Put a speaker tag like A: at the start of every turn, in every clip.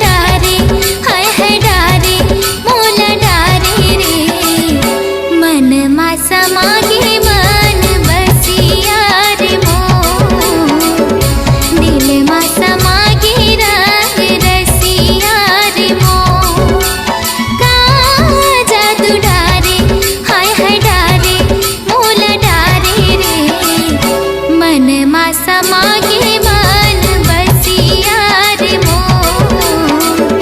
A: डारे हाय हाय डारे मोला डारे रे मन मा समागे मन बसिया रे मोर दिल मा समागे रंग रसिया रे मोर का जादू डारे हाय हाय डारे मोला डारे रे मन मा समागे मन बसिया रे मोर।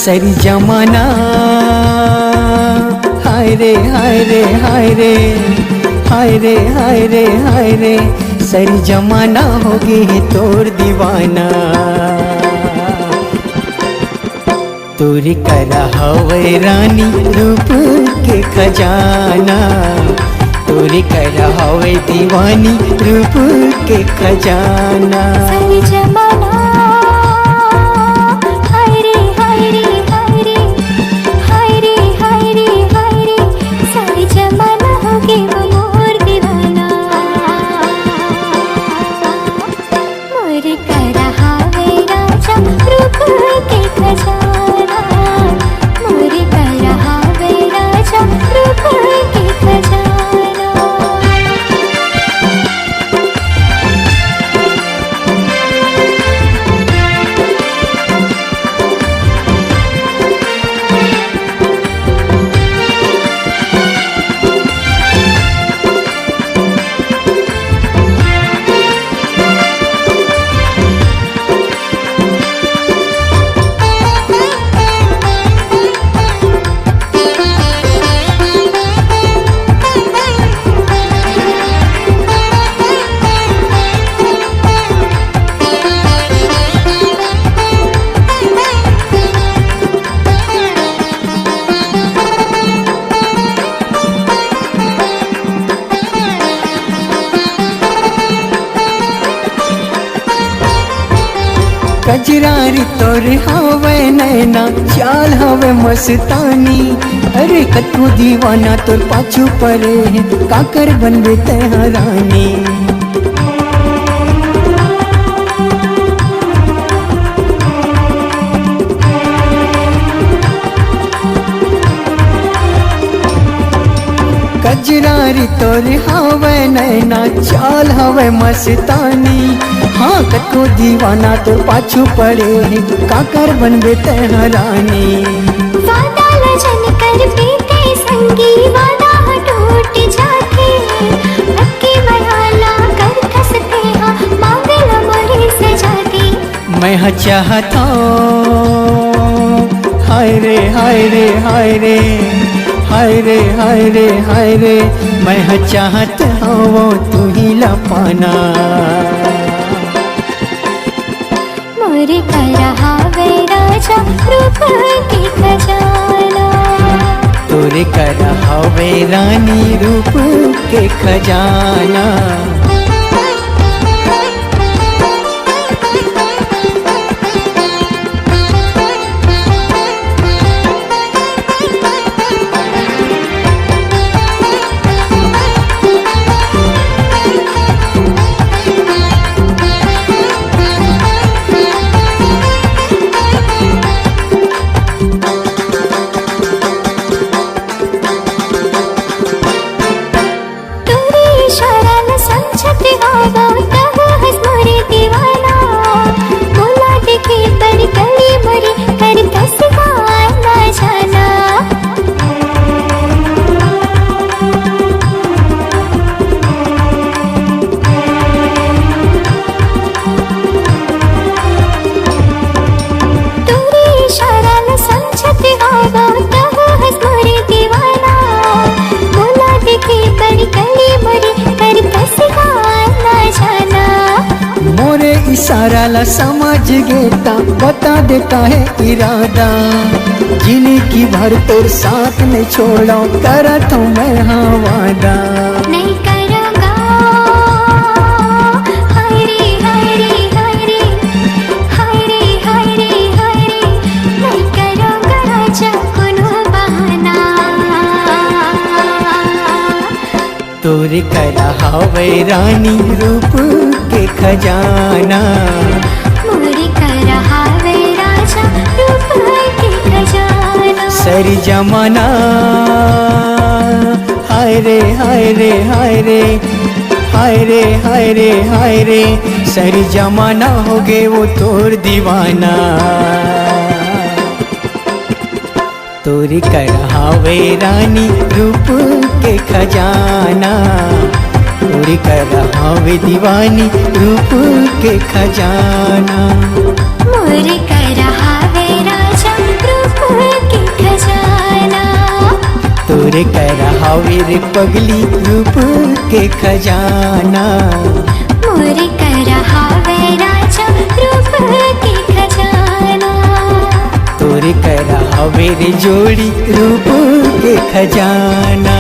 B: सरी जमाना हाय रे हाय रे हाय रे हाय रे हाय रे हाय रे सरी जमाना हो गई तोर दीवाना तोरी करा हवे रानी रूप के खजाना तोरी करा हवे दीवानी रूप के खजाना
A: सरी जमाना हाय रे हाय रे हाय रे हाय रे हाय रे हाय रे सरी जमाना हो गई वो मोर दीवाना मोर करा हावे राजा रूप के खजाना मोर करा हावे राजा रूप के खजाना
B: कजरारी तोर हवे नैना चाल हवे मस्तानी अरे कतू दीवाना तोर पाछू परे काकर बनबे तेहरानी कजरारी तोर हवे नैना चाल हवे मस्तानी हाँ कतो दीवाना तो पाछू पड़े काकर बनबे तेहरानी
A: वादा लजन कर बीते संगी वादा टूट जाते अक्की बयाला कर खसते हाँ मांगला मोरे से जाती
B: मैं चाहता हाय रे हाय रे हाय रे हाय रे हाय रे हाय रे मैं चाहता हूँ तू ही लपाना
A: मोर करा हावे राजा रूप के खजाना
B: तोरे करा हवे रानी रूप के खजाना इशारा ला समझ गेता बता देता है इरादा जिंदगी भर तोर साथ नहीं छोड़ा करा तो मैं हाँ वादा
A: नहीं करूँगा हाय रे हाय रे हाय रे हाय रे हाय रे हाय रे नहीं करूँगा राजा कोनो बहाना
B: तोरे करा हवे रानी रूप के खजाना
A: मोरे करा हावे राजा रूप के खजाना
B: सरी जमाना हाय रे हाय रे हाय रे हाय रे हाय रे हाय रे सरी जमाना हो गे वो तोर दीवाना तोरी करा हवे रानी रूप के खजाना तोरी करा हवे दीवानी रूप के खजाना
A: मोरे करा हावे राजा रूप
B: तोरे कर हवे रे पगली रूप के खजाना।
A: मोरे कर हावे राजा रूप के खजाना।
B: तोरे कर हवे रे जोड़ी रूप के खजाना।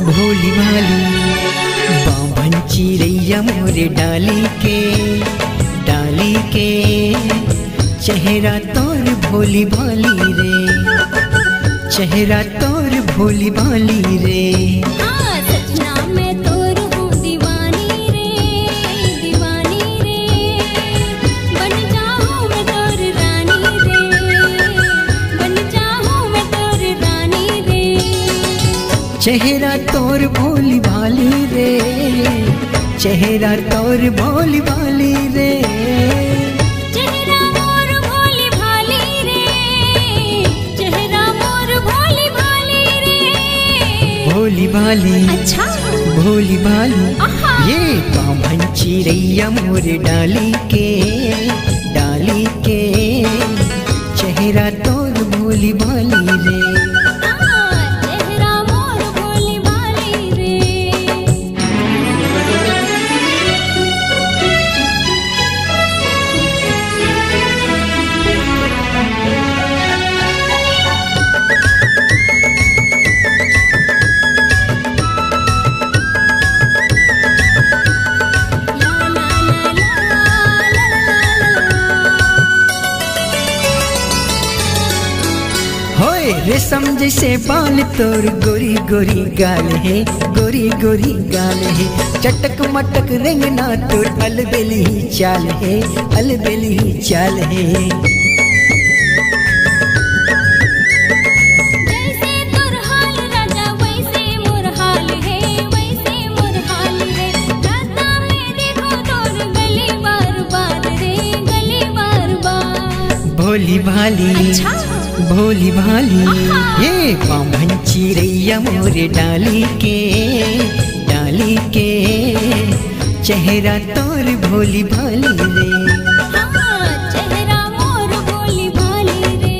B: भोली भाली बाभन चिड़ैया मोरे डाली के चेहरा तोर भोली भाली रे, चेहरा तोर भोली भाली रे।
A: सजना मैं तोर हूँ दीवानी रे, दीवानी रे। बन जाऊँ मैं तोर रानी रे, बन जाऊँ मैं तोर रानी रे।
B: चेहरा तोर भोली भाली रे, चेहरा तोर भोली भाली रे।
A: चेहरा मोर भोली भाली रे, चेहरा मोर भोली भाली रे।
B: भोली भाली
A: अच्छा
B: भोली भाली
A: आहा।
B: ये बाभन चिड़ैया मोरे डाली के चेहरा तोर भोली भाली रे।
A: चेहरा मोर भोली भाली रे। ला ला ला ला ला ला।
B: होए रेशम जैसे बाल तोर गोरी गोरी गाल है, गोरी गोरी गाल है। चटक मटक रेंगना तोर अलबेली चाल है, अलबेली चाल है।
A: जैसे तोर हाल राजा वैसे मोर हाल है, वैसे मोर हाल है। रास्ता में देखो तोर गली बार बार रे, गली बार बार।
B: भोली भाली
A: अच्छा
B: भोली भाली
A: आहा।
B: ये बाभन चिड़ैया मोरे डाली के चेहरा तोर भोली भाली रे।
A: चेहरा मोर भोली भाली रे।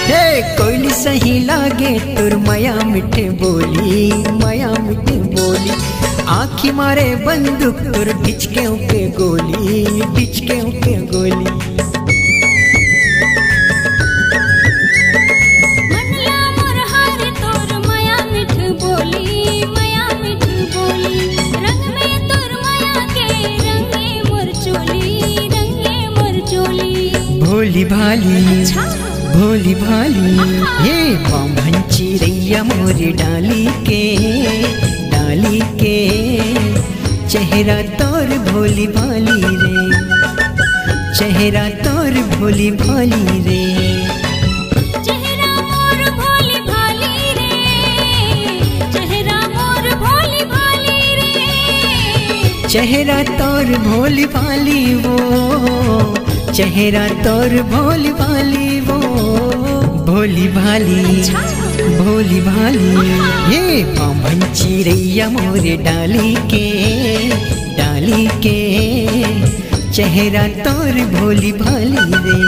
B: हे कोयली सही लागे तोर माया मिठे बोली, माया मिठे बोली। आँखी मारे बंदूक तोर बिचके के गोली, बिचके के गोली।
A: मनला मोर हार तोर माया मिठ बोली, माया मिठ बोली। रंग में तोर माया के रंगे मोर चोली, रंगे मोर चोली।
B: भोली भाली
A: अच्छा
B: भोली भाली ये बाभन चिड़ैया मोरे डाली के चेहरा तोर भोली भाली रे, चेहरा तोर भोली भाली रे।
A: चेहरा मोर भोली भाली रे, चेहरा मोर भोली भाली रे।
B: चेहरा तोर भोली भाली वो, चेहरा तोर भोली भाली वो। भोली भाली भोली भाली ये बाभन चिड़ैया मोरे डाली के चेहरा तोर भोली भाली रे।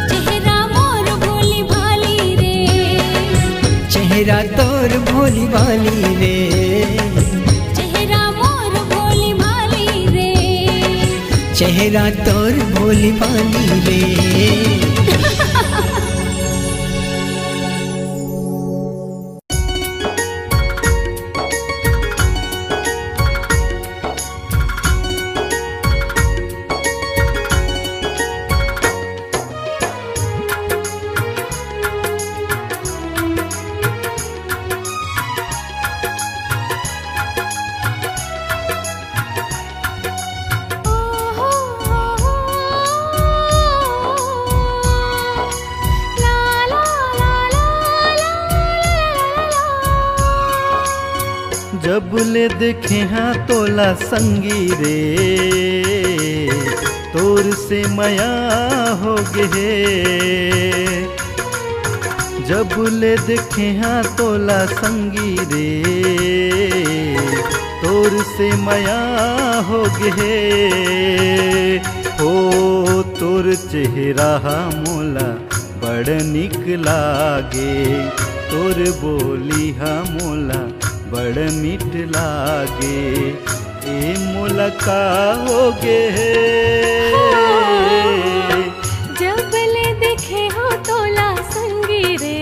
A: चेहरा मोर भोली भाली रे,
B: चेहरा तोर भोली भाली रे।
A: चेहरा मोर भोली भाली रे।
B: चेहरा तोर भोली भाली रे।
C: ले देखे हाँ तोला संगी रे, तोर से मया हो गे। जब ले देखे हाँ तोला संगी रे, तोर से मया हो गे। हो तोर चेहरा मोला बड़ निक लागे, तोर बोली हा मोला बड़ मीठ लागे। ए मोला का होगे
A: जब ले देखे हो तोला संगी रे,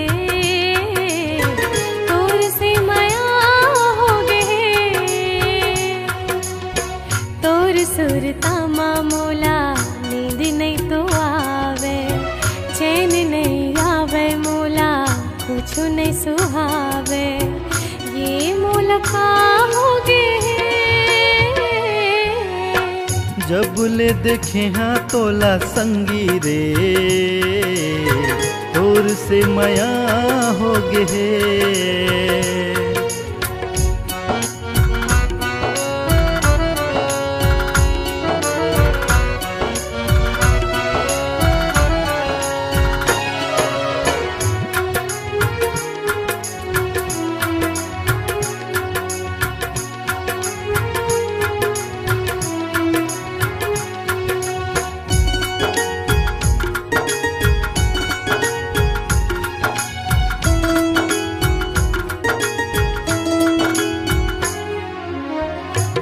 A: तोर से माया हो गे। तोर सुरतामा मोला नींद नहीं तो आवे, चैन नहीं आवे मोला कुछ नहीं सुहावे। ये मोला का होगे
C: जब ले देखे हाँ तोला संगी रे, तोर से मया हो गे।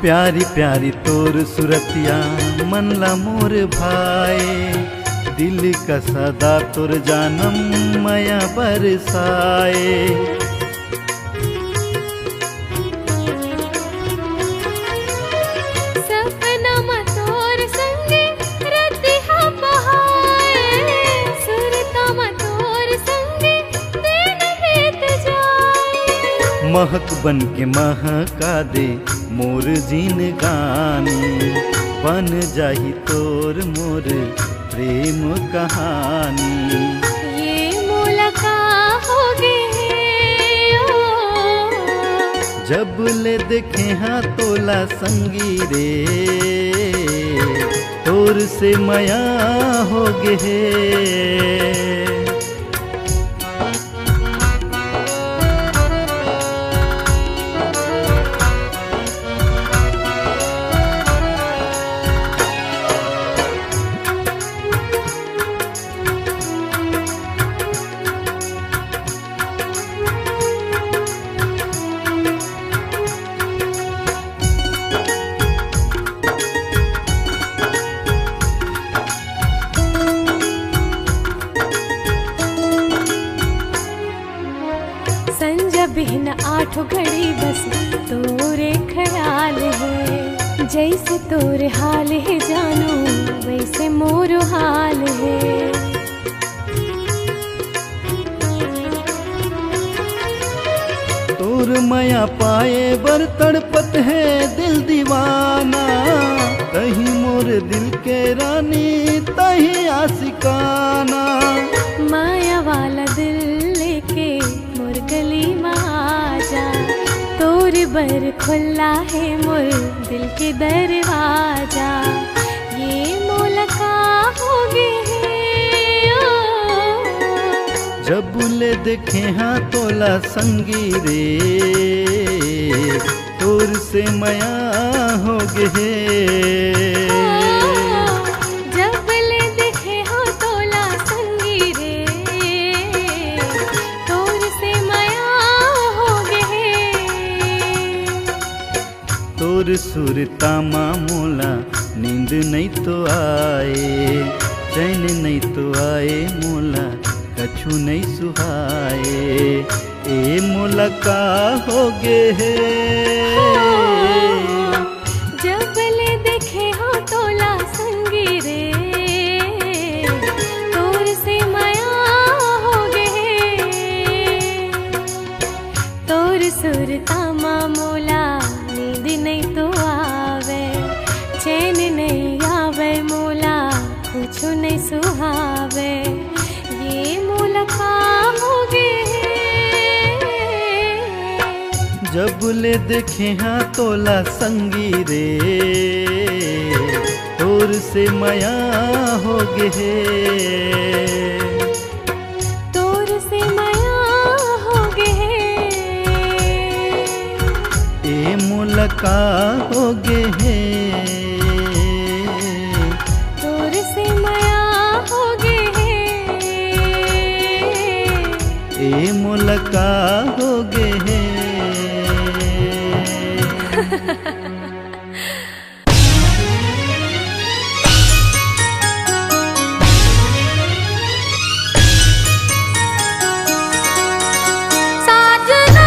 C: प्यारी प्यारी तोर सुरतिया मन ला मोर भाए, दिल का सदा तोर जानम मया बरसाए।
A: सपना में तोर संगे रतिहा बहाए, सुरता में तोर संगे दिन बीत जाए।
C: महक बन के महका दे मोर जीन गानी, बन जाही तोर मोर प्रेम कहानी।
A: ये मोला का होगे
C: जब ले देखे हाँ तोला संगी रे, तोर से मया हो गे।
A: बिन आठों घड़ी बस तोरे ख्याल है, जैसे तोरे हाल है जानू वैसे मोर हाल है।
C: तोर माया पाए बर तड़पत है दिल दीवाना, कहीं मोर दिल के रानी तहीं आशिकाना।
A: माया वाला दिल लेके मोर गली में आजा, तोर बर खुला है मोर दिल के दरवाजा। ये मोला का होगे
C: जब ले देखे हाँ तोला संगी रे, तोर से मया हो गे।
A: जब ले देखे हाँ तोला संगी रे, तोर से मया हो गे।
C: तोर सुरतामा मोला नींद नहीं तो आए, चैन नहीं तो आए मोला कछु नहीं सुहाए। ए मोला का होगे
A: जब ले देखे हो तोला संगी रे, तोर से माया होगे। तोर सुरतामा मोला नींद नहीं तो आवे, चैन नहीं आवे मोला कुछ नहीं सुहावे।
C: जब ले देखे हाँ तोला संगी रे तोर से माया हो गे हे
A: तोर से माया हो गे
C: ए मुलका हो गे हे
A: तोर से माया हो गे
C: ए मुलका हो गे हे
A: साजना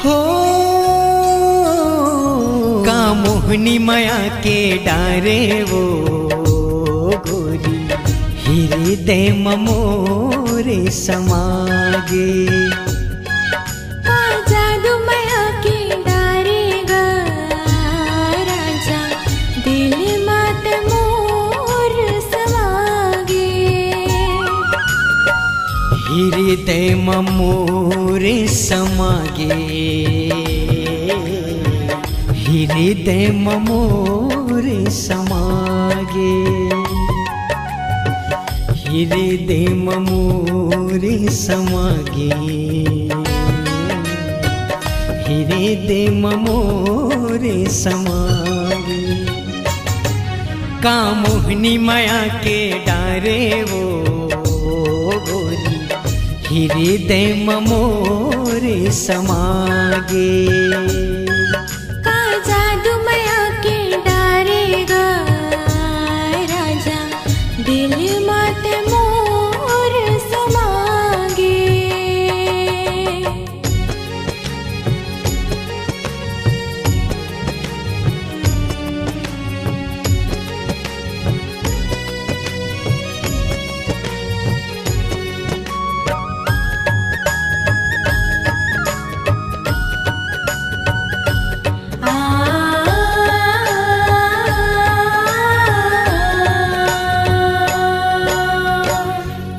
B: हो का मोहनी माया के डारे वो गोरी हृदय मोरे समागे
A: का जादू माया के डारे गा राजा दिल मात मोर समागे
B: हृदय मोरे समागे हृदय मोरे समागे हृदय मोरे समागे हृदय मोरे समागे का मोहनी माया के डारे वो गोरी हृदय मोरे समागे
A: का जादू माया के डारे गा राजा दिल मात मोर समागे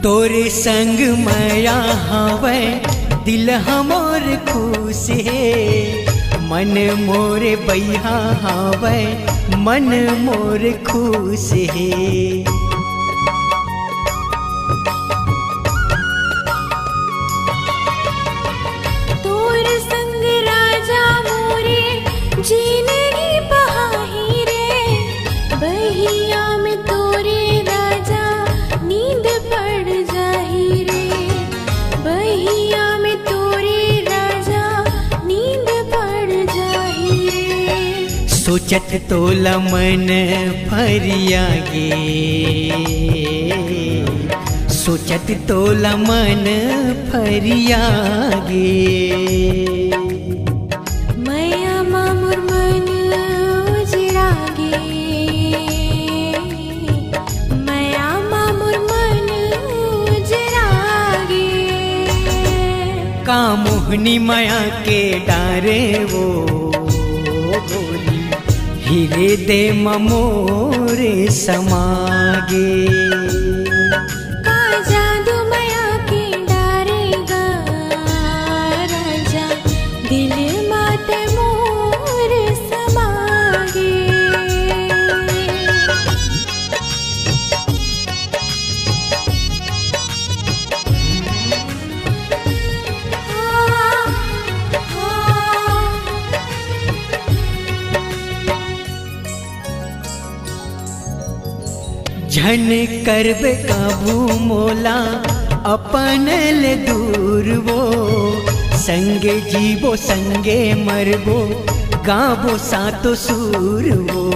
B: तोरे संग माया हवे दिल हमोर खुश है मन मोरे बैहा हवे मन मोर खुश है
A: तोर संग राजा मोरे जीनगी बहाही रे बहिया में तोरे राजा नींद पड़ जाही रे बहिया में तोरे राजा नींद पड़ जाही रे
B: सोचत तोला मन फरियागे सोचत तोला मन फरियागे
A: मैया मामुर मन उजड़ागे मैया मामुर मन उजड़ागे
B: का मोहनी माया के डारे वो गोरी हृदय मोरे समागे
A: का जादू माया के डारे गा राजा दिल मात मोर समागे
B: झन करबे काबू मोला अपन ले दूर वो संगे जीवो संगे मरबो गाबो सातो सुर वो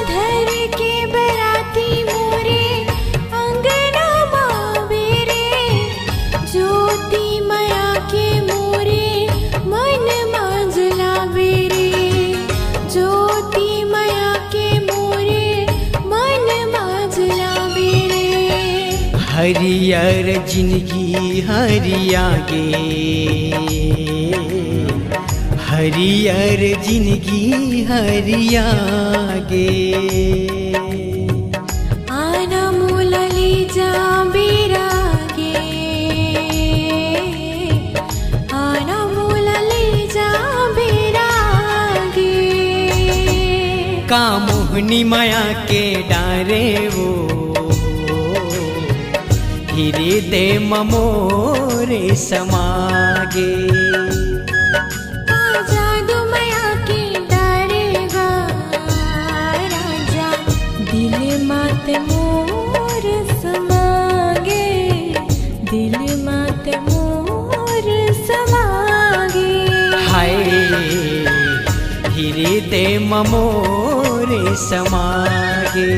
A: धर के बराती मोरे अंगना मावे रे ज्योति माया के मोरे मन मांझलावे रे ज्योति माया के मोरे मन मांझलावे रे
B: हरियर जिंदगी हरियागे हरियर जिंदगी हरियागे
A: आना मोला ले जा बेरागे आना मोला ले जा बेरागे
B: का मोहनी माया के डारे वो हृदय मोरे समागे
A: का जादू माया के डारे गा राजा दिल मात मोर समागे दिल मात मोर समागे
B: हाय हृदय मोरे समागे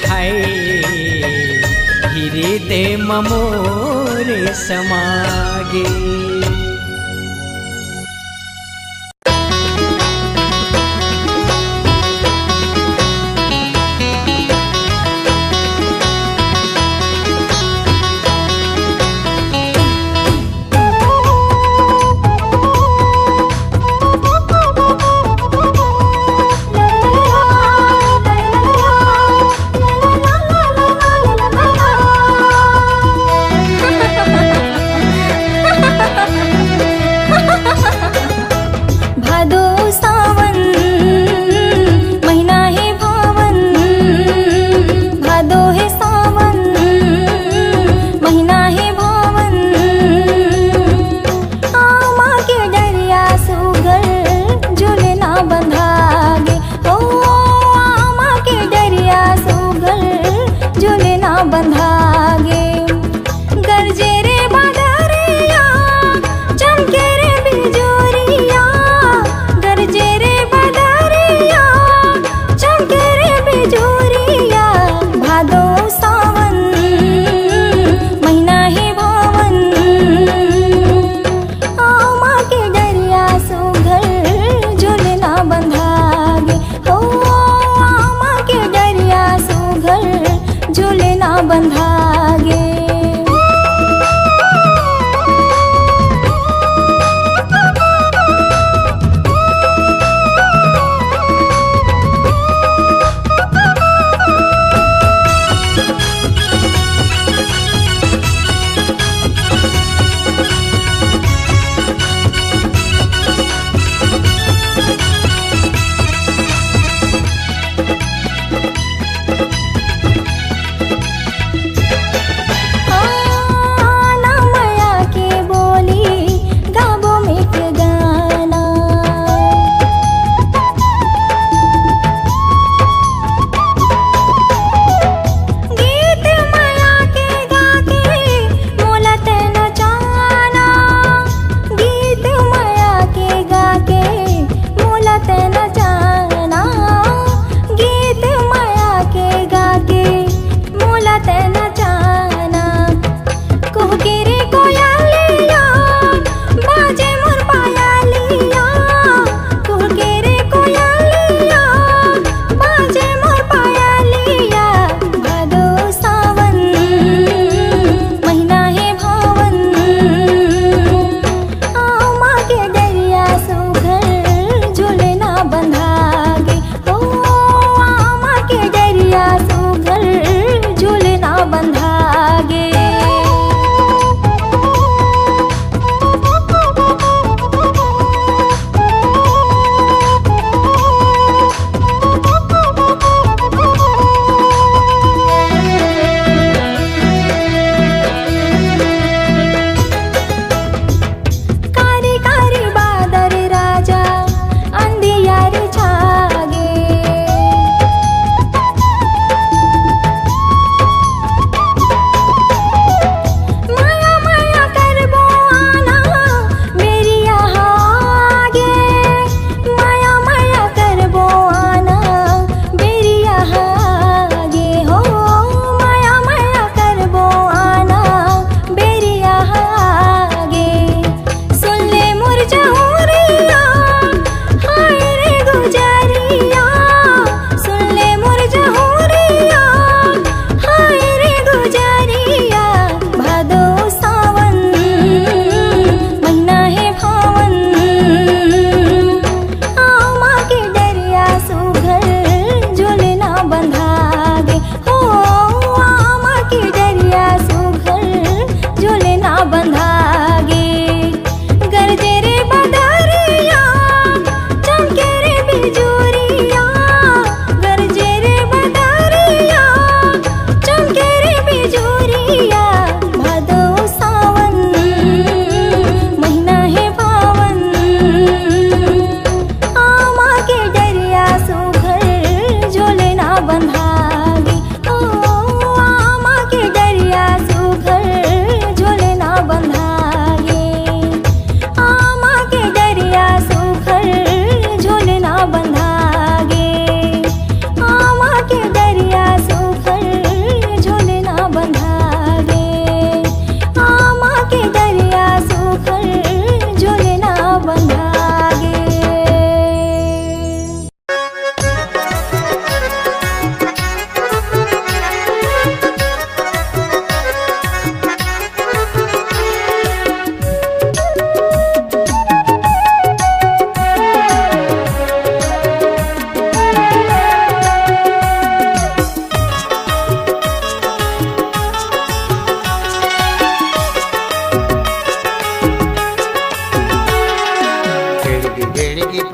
B: हाय हृदय मोरे समागे।
A: भादो सावन महिना हे भावन, भादो हे सावन महिना हे भावन। आमा के डरिया सुगल झूलना बंधागे, ओ आमा के डरिया सुगल झूलना बंधागे। गरजे रे बादरिया चमके रे बिजोरिया, गरजे रे बादरिया चमके रे बिजोरिया। भादो सावन महिना हे भावन, आमा के डरिया सुघल झूलना बंधागे, ओ आमा के डरिया सुघल झूलना बंधा।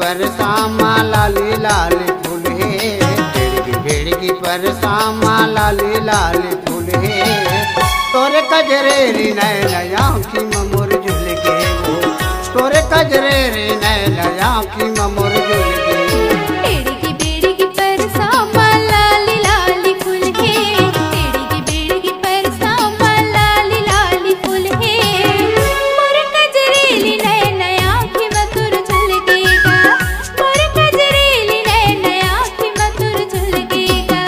D: पर सामा लाली लाल फूल है, बेड़गी पर सामा लाली लाल फूल है। तोरे कजरेरी नैन आँखी में मोर झुल के वो, तोरे कजरेरी नैन आँखी में मोर झुल के।
A: बेड़गी बेड़गी पर सामा लाली लाली फूल है, बेड़गी बेड़गी पर सामा लाली लाली फूल है। मोर कजरेली नैन आँखी में तुर झुलकेगा, मोर कजरेली नैन आँखी में तुर झुलकेगा।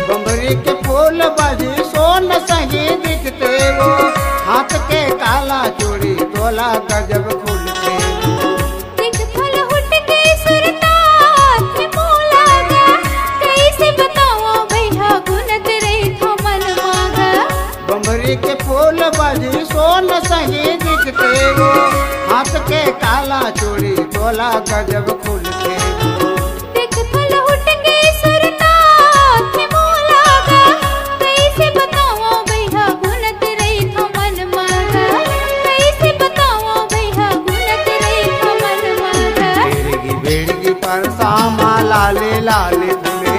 D: बम्बरी के फूल बाजी सोन सही दिखते वो, हाथ के काला चूड़ी तोला गजब खुलते वो।
A: देख फल हुट के सुरतात में मोला गा, कैसे बताओ भैया गुनत रही थो मन मागा।
D: बम्बरी के फूल बाजी सोन सही दिखते वो, हाथ के काला चूड़ी तोला गजब खुलते वो।
A: देख फल हुट के सुरतात में मोला गा, कैसे बताओ भैया गुनत रही थो मन मागा, कैसे बताओ भैया गुनत रही थो मन मागा।
D: बेड़गी बेड़गी पर सामा लाले लाले फूले,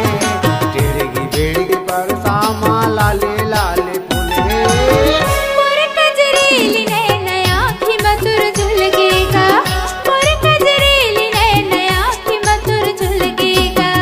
D: बेड़गी बेड़गी पर सामा लाले लाले फूले।
A: मोर कजरेली नैन आँखी में तुर झुलकेगा, मोर कजरेली नैन आँखी में तुर झुलकेगा।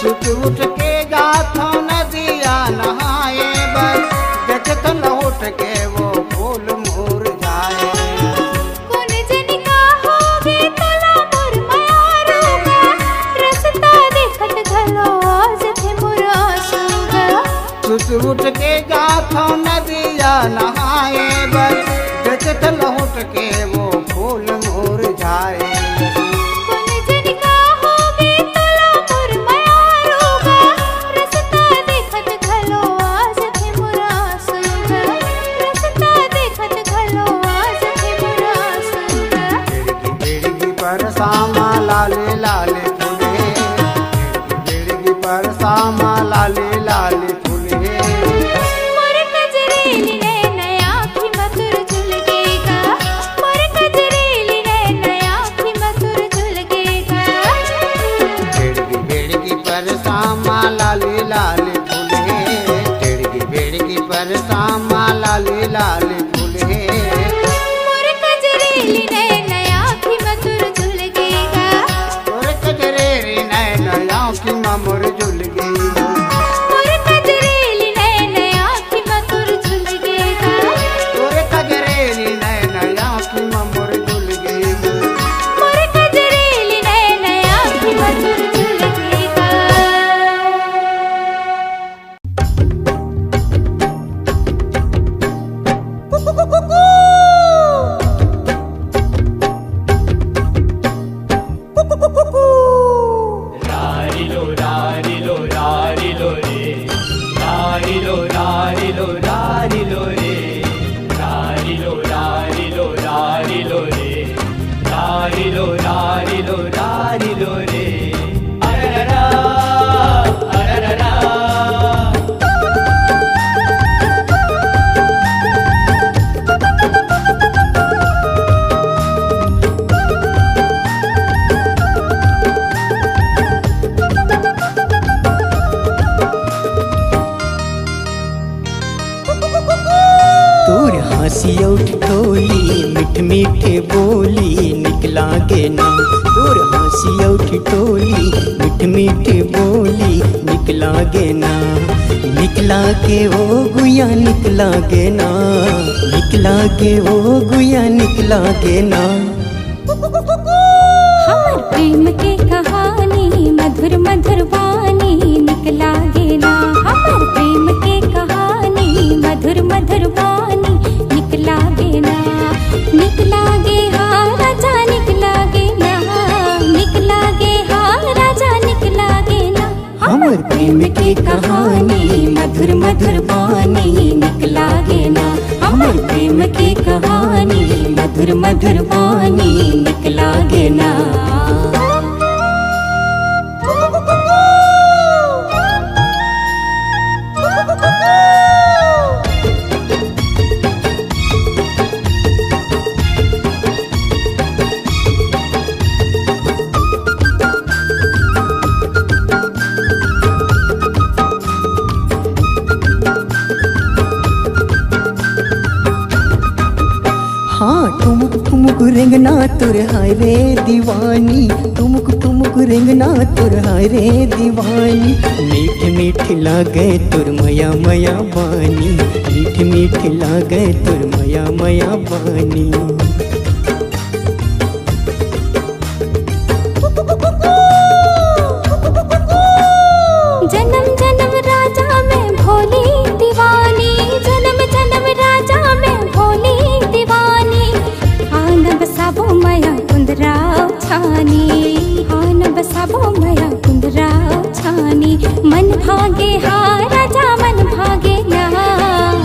D: सुत उठ के गाथो नदिया नहाए बस, देखत लौट के वो फूल मुरझाए।
A: कौन जनिका होगे तला मोर मायारूगा, रस्ता देखत घलो आज थे मोर आंसूगा।
D: सुत उठ के गाथो नदिया नहाए बस, देखत लौट के वो फूल मुरझाए।
A: कौन जनिका होगे तला मोर मायारूगा, रस्ता देखत घलो आज थे मोर आंसूगा, रस्ता देखत घलो आज थे मोर आंसूगा।
D: बेड़गी बेड़गी पर सामा लाले लाले फूले, बेड़गी पर सामा लाले लाले फूले।
A: मोर कजरेली नैन आँखी में तुर झुलकेगा, मोर कजरेली नैन आँखी में तुर झुलकेगा।
D: बेड़गी बेड़गी पर सामा लाले लाले फूले, बेड़गी बेड़गी पर सामा लाले लाले फूले।
A: मोर कजरेली नैन आँखी में तुर झुलकेगा,
D: तोरे कजरेरी नैन आँखी में मोर झुल गई।
A: मोर कजरेली नैन आँखी में तुर झुलकेगा,
D: तोरे कजरेरी नैन आँखी में मोर झुल गई।
A: मोर कजरेली नैन आँखी में तुर झुलकेगा।
E: Rarilo, rarilo, rarilo re. Rarilo, rarilo, rarilo re. Rarilo, rarilo, rarilo re. Rarilo, rarilo, rarilo re. Ararara, ararara.
B: तोर हंसी उठ ठोली मीठ मीठे बोली निकला गे ना। तोर हंसी उठ ठोली मीठ मीठे बोली निकला गे ना। निकला के ओ गुया निकला गे ना। निकला के ओ गुया निकला गे ना।
A: हमर प्रेम के कहानी मधुर मधुर वाणी निकला गे ना। हमर प्रेम के कहानी मधुर मधुर वाणी निकला गे ना। निकला गे हाँ राजा निकला गे ना। निकला गे हाँ राजा निकला गे ना।
B: हमर प्रेम के कहानी मधुर मधुर वाणी निकला गे ना। हमर प्रेम के कहानी मधुर मधुर वाणी निकला गे ना। हाँ ठुमुक ठुमुक रेंगना तुर हाय रे दीवानी। ठुमुक ठुमुक रेंगना तुर हाय रे दीवानी। मीठ मीठ लागे तुर मया मया बानी। मीठ मीठ लागे तुर मया मया बानी।
A: जन्म जन्म राजा में भोली दीवानी। जन्म जन्म राजा में भोली दीवानी। आन बसाबो मया कुंदराव छानी। आन बसाबो मया कुंदराव छानी। मन भागे हाँ राजा मन भागे ना।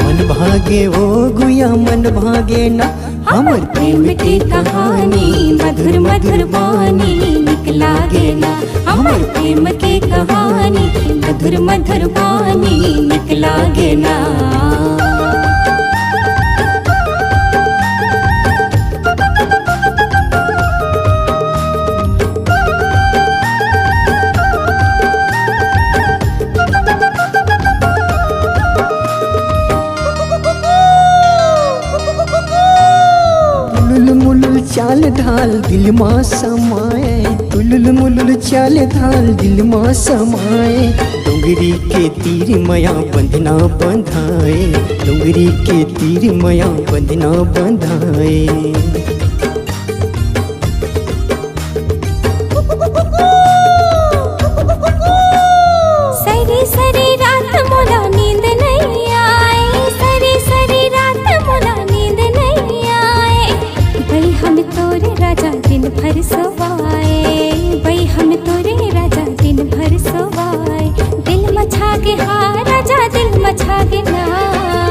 B: मन भागे ओ गुया मन भागे ना। हमर प्रेम की कहानी मधुर मधुर वाणी निकला गे ना। हमर प्रेम की कहानी मधुर मधुर वाणी निकला गे ना। मुलुल चाल ढाल दिल माँ समाए। तुलुल मुलुल चाल ढाल दिल माँ समाए। डोंगरी के तीर मया बंधना बंधाए। डोंगरी के तीर मया बंधना बंधाए।
A: सरी सरी रात मोला नींद नहीं आए। सरी सरी रात मोला नींद नहीं आए। भाई हम तोरे राजा दिन भर सोवाए। भाई हम तोरे राजा दिन भर सोवाए। दिल मचा गे हाँ राजा दिल मचा गे ना।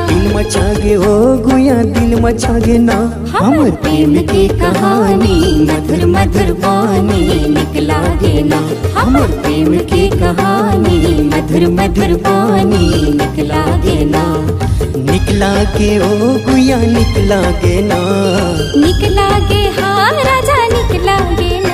B: दिल मचा गे ओ गुया दिल मचा गे ना। हमर प्रेम की कहानी मधुर मधुर वाणी निकला गे ना। हमर प्रेम की कहानी मधुर मधुर वाणी निकला गे ना। निकला के ओ गुया निकला गे ना।
A: निकला गे हाँ राजा निकला गे ना।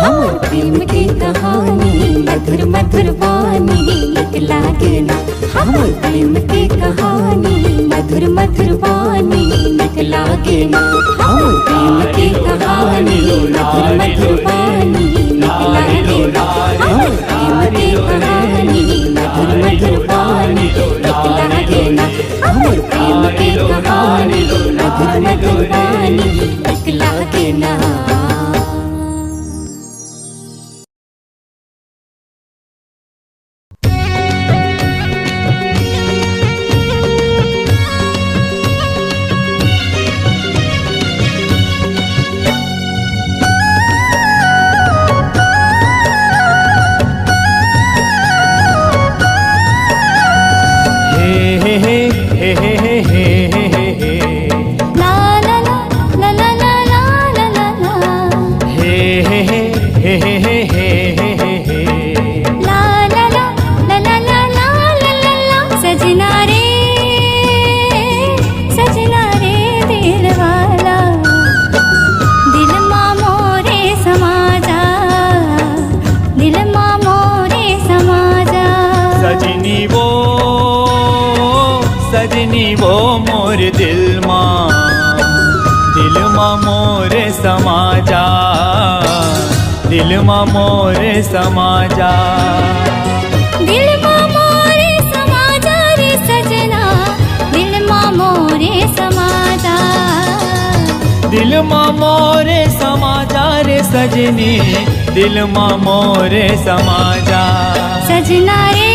B: हमर प्रेम की कहानी मधुर मधुर वाणी निकला गे ना। हमर प्रेम की कहानी मधुर मधुर वाणी निकला गे ना। हमर प्रेम की कहानी मधुर मधुर वाणी निकला गे ना। हमर प्रेम की कहानी मधुर मधुर वाणी निकला गे ना। हमर प्रेम की कहानी मधुर मधुर वाणी निकला गे ना।
A: ला ला ला ला ला ला ला ला ला।
E: सजनी वो मोर दिल मां मोरे समाजा, दिल मां मोरे समाजा,
A: दिल मां मोरे समाजा रे सजना, दिल मां मोरे समाजा,
E: दिल मां मोरे समाजा रे सजनी, दिल मां मोरे समाजा,
A: सजना रे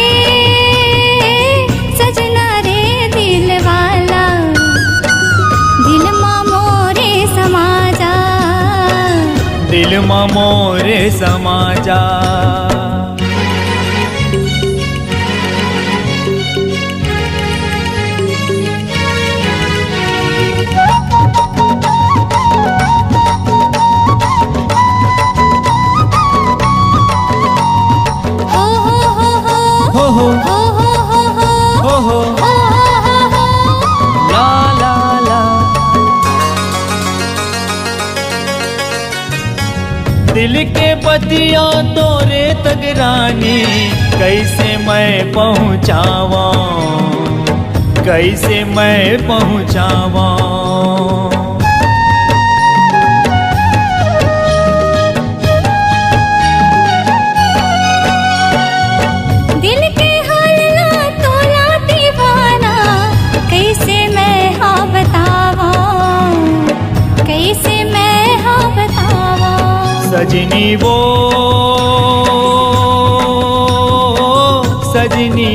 A: दिल वाला, दिल मां मोरे समाजा,
E: दिल मां मोरे समाजा। दिल के बतिया तोरे तक रानी, कैसे मैं पहुँचावा, कैसे मैं पहुँचावा।
A: दिल के हाल ना तोला दीवाना, कैसे मैं हाँ बतावा, कैसे मैं हाँ बतावा।
E: सजनी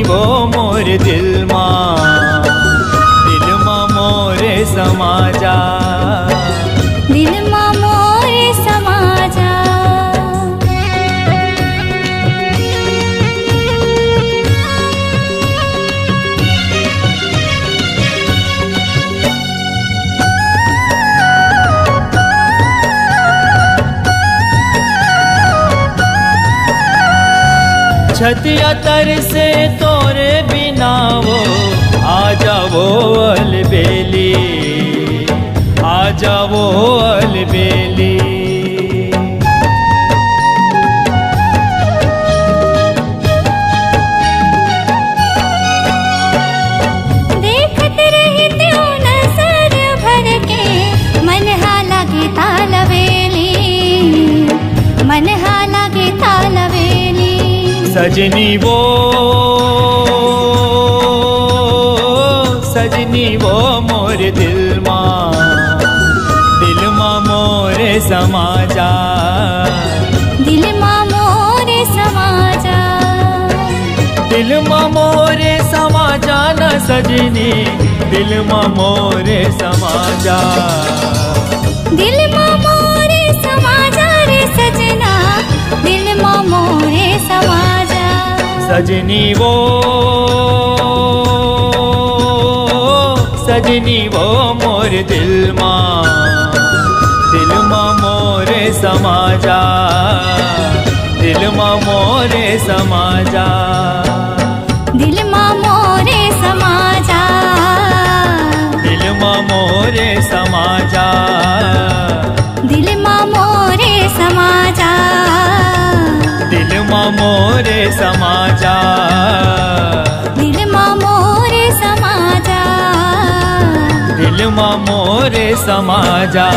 E: वो मोर दिल मां मोरे समाजा,
A: दिल मां मोरे समाजा।
E: छतिया तर से तोरे बिना वो आ जावो अलबेली, आ जावो अलबेली।
A: देखत रहते हो नजर भर के, मन हाला के तालवेली, मन हाला के तालवेली।
E: सजनी वो मोर दिल मां मोरे समाजा,
A: दिल मां मोरे समाजा,
E: दिल मां मोरे समाजा न सजनी, दिल मां मोरे समाजा,
A: दिल मां मोरे समाजा रे सजना, दिल मां मोरे समाजा।
E: सजनी वो मोर दिल मां मोरे समाजा, दिल मां मोरे समाजा,
A: दिल मां मोरे समाजा,
E: दिल मां मोरे समाजा,
A: दिल मां मोरे समाजा,
E: दिल मां मोरे समाजा,
A: दिल मां मोरे समाजा,
E: दिल मां मोरे समाजा।